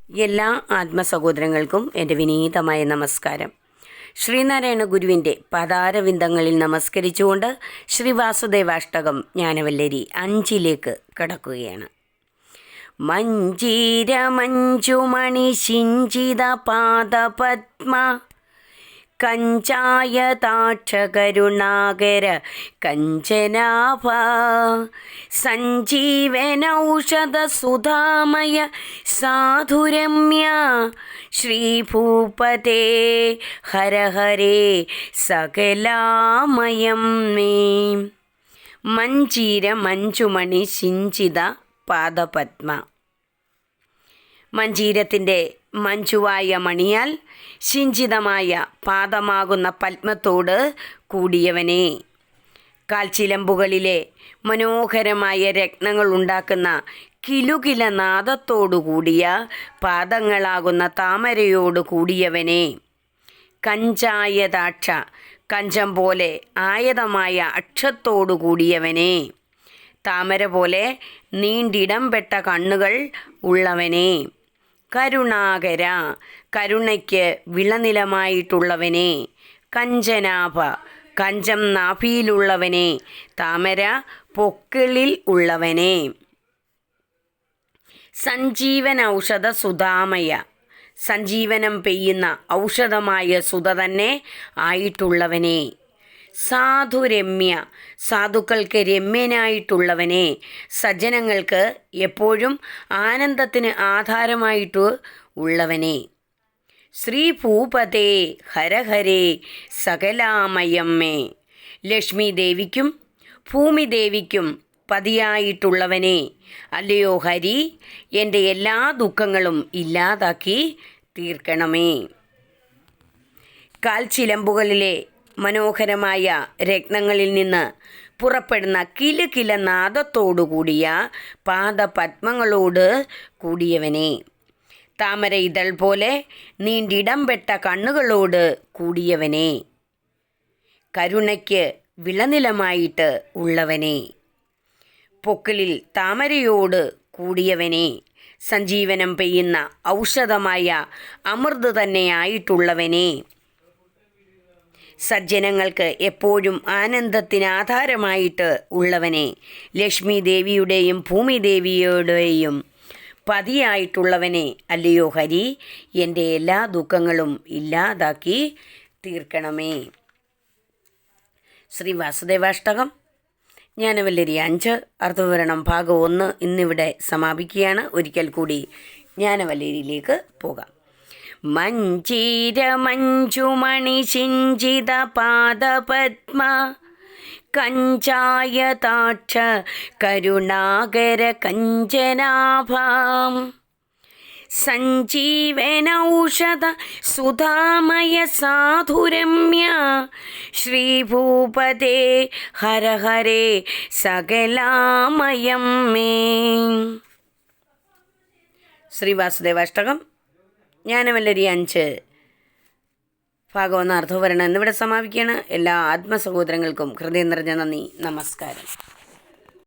എല്ലാ ആത്മസഹോദരങ്ങൾക്കും എൻ്റെ വിനീതമായ നമസ്കാരം. ശ്രീനാരായണ ഗുരുവിൻ്റെ പദാരവിന്ദങ്ങളിൽ നമസ്കരിച്ചുകൊണ്ട് ശ്രീ വാസുദേവാഷ്ടകം ജ്ഞാനവല്ലരി 5 കടക്കുകയാണ്. മഞ്ജീര മഞ്ജുമണി ശിഞ്ചിത പാദപത്മ കഞ്ചായതാക്ഷകരുണാകര കഞ്ചനാഭ സഞ്ജീവനൌഷധ സുധാമയ സാധുരമ്യ ശ്രീഭൂപതേ ഹര ഹരേ സകലാമയം മേ. മഞ്ജീര മഞ്ജുമണി ശിഞ്ചിത പാദപത്മ. മഞ്ജീരത്തിൻ്റെ മഞ്ജുവായ മണിയാൽ ശിഞ്ചിതമായ പാദമാകുന്ന പത്മത്തോട് കൂടിയവനെ, കാൽച്ചിലമ്പുകളിലെ മനോഹരമായ രത്നങ്ങൾ ഉണ്ടാക്കുന്ന കിലുകില നാദത്തോടുകൂടിയ പാദങ്ങളാകുന്ന താമരയോട് കൂടിയവനെ, കഞ്ചായതാക്ഷ കഞ്ചം പോലെ ആയതമായ അക്ഷത്തോടു കൂടിയവനെ, താമര പോലെ നീണ്ടിടംപെട്ട കണ്ണുകൾ ഉള്ളവനെ, കരുണാകര കരുണയ്ക്ക് വിളനിലമായിട്ടുള്ളവനെ, കഞ്ചനാഭ കഞ്ചം നാഭിയിലുള്ളവനെ, താമര പൊക്കിളിൽ ഉള്ളവനെ, സഞ്ജീവന ഔഷധ സുധാമയ സഞ്ജീവനം പെയ്യുന്ന ഔഷധമായ സുധ തന്നെ ആയിട്ടുള്ളവനെ, സാധുരമ്യ സാധുക്കൾക്ക് രമ്യനായിട്ടുള്ളവനെ, സജ്ജനങ്ങൾക്ക് എപ്പോഴും ആനന്ദത്തിന് ആധാരമായിട്ട് ഉള്ളവനെ, ശ്രീഭൂപതേ ഹരഹരേ സകലാമയം മേ. ലക്ഷ്മി ദേവിക്കും ഭൂമിദേവിക്കും പതിയായിട്ടുള്ളവനെ, അല്ലയോ ഹരി, എൻ്റെ എല്ലാ ദുഃഖങ്ങളും ഇല്ലാതാക്കി തീർക്കണമേ. കാൽച്ചിലമ്പുകളിലെ മനോഹരമായ രത്നങ്ങളിൽ നിന്ന് പുറപ്പെടുന്ന കിലുകില നാദത്തോടുകൂടിയ പാദപത്മങ്ങളോട് കൂടിയവനെ, താമര ഇതൾ പോലെ നീണ്ടിടംപെട്ട കണ്ണുകളോട് കൂടിയവനെ, കരുണയ്ക്ക് വിളനിലമായിട്ട് ഉള്ളവനെ, പൊക്കിളിൽ താമരയോട് കൂടിയവനെ, സഞ്ജീവനം പെയ്യുന്ന ഔഷധമായ അമൃത് തന്നെയായിട്ടുള്ളവനെ, സജ്ജനങ്ങൾക്ക് എപ്പോഴും ആനന്ദത്തിന് ആധാരമായിട്ട് ഉള്ളവനെ, ലക്ഷ്മി ദേവിയുടെയും ഭൂമിദേവിയുടെയും പതിയായിട്ടുള്ളവനെ, അല്ലയോ ഹരി, എൻ്റെ എല്ലാ ദുഃഖങ്ങളും ഇല്ലാതാക്കി തീർക്കണമേ. ശ്രീ വാസുദേവാഷ്ടകം ജ്ഞാനവല്ലരി 5 അർത്ഥവിവരണം ഭാഗം 1 ഇന്നിവിടെ സമാപിക്കുകയാണ്. ഒരിക്കൽ കൂടി ജ്ഞാനവല്ലരിയിലേക്ക് പോകാം. മഞ്ജീര മഞ്ജുമണി ശിഞ്ചിത പാദപത്മ കഞ്ചായതാക്ഷ കരുണാകര കഞ്ചനാഭാം സഞ്ജീവനൌഷധ സുധാമയ സാധുരമ്യ ശ്രീഭൂപതേ ഹര ഹരേ സകലാമയം മേ. ശ്രീ വാസുദേവാഷ്ടകം ജ്ഞാനവല്ലരി 5 ഭാഗം 1 അർത്ഥവിവരണം എന്നിവിടെ സമാപിക്കുകയാണ്. എല്ലാ ആത്മസഹോദരങ്ങൾക്കും ഹൃദയം നിറഞ്ഞ നന്ദി, നമസ്കാരം.